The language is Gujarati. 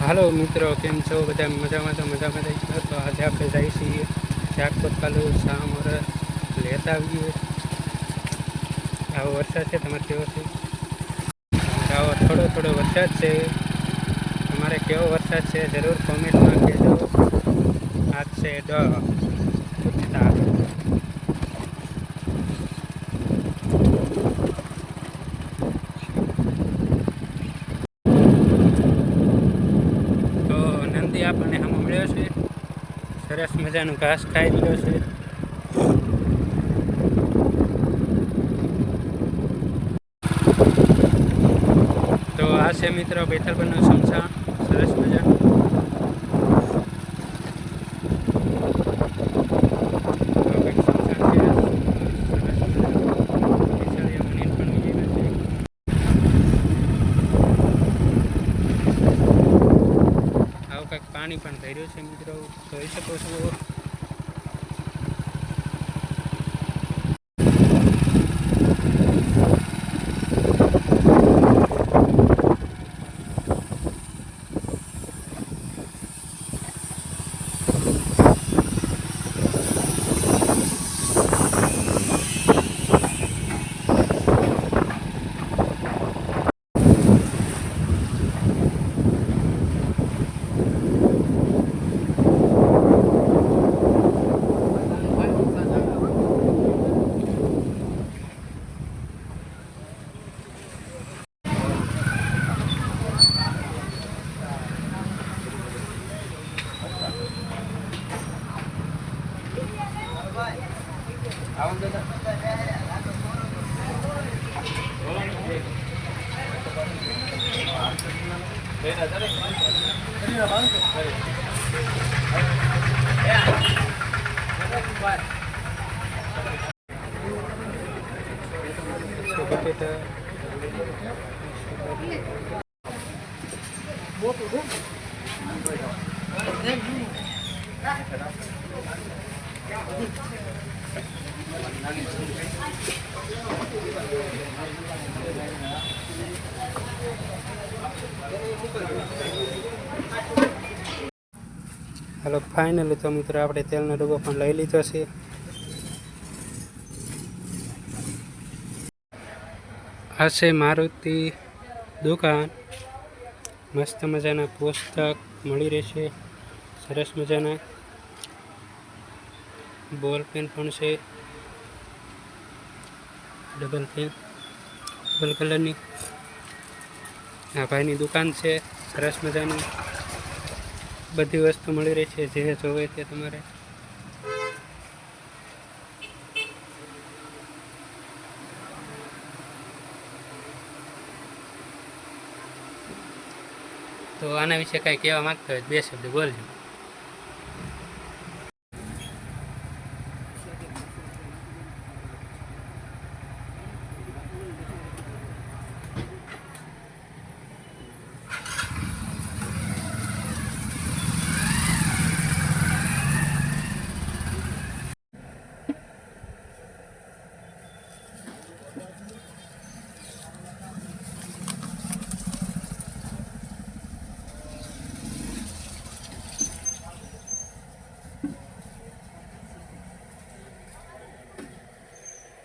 હાલો મિત્રો, કેમ છો બધા? મજામાં તો મજામાં થઈ ગયો. તો આજે આપણે જઈએ છીએ જાગપત કાલુ સામોર લેતા આવીએ. આવો વરસાદ છે, તમારે કેવો છે? આવો થોડો થોડો વરસાદ છે. તમારે કેવો વરસાદ છે જરૂર કોમેન્ટમાં કહેજો. આજ છે ઉત્તાર. નંદી આપણને આમ મળ્યો છે, સરસ મજાનું ઘાસ ખાઈ રહ્યો છે. તો આ છે મિત્રો બેથલબનનું સમસા, સરસ મજાનું. પાણી પણ ભર્યું છે મિત્રો, જોઈ શકો છો. હાલો, ફાઇનલી તો મિત્રો આપણે તેલનો ડબ્બો પણ લઈ લીધો છે. આ છે મારુતિ દુકાન. મસ્ત મજાના પુસ્તક મળી રહેશે, સરસ મજાના બોલ પેન પણ છે, ડબલ પેન, ડબલ કલરની. આ ભાઈની દુકાન છે, સરસ મજાની બધી વસ્તુ મળી રહી છે, જે જોવે તે તમારે. તો આના વિશે કાંઈ કહેવા માંગતા હોય બે શબ્દ બોલજો.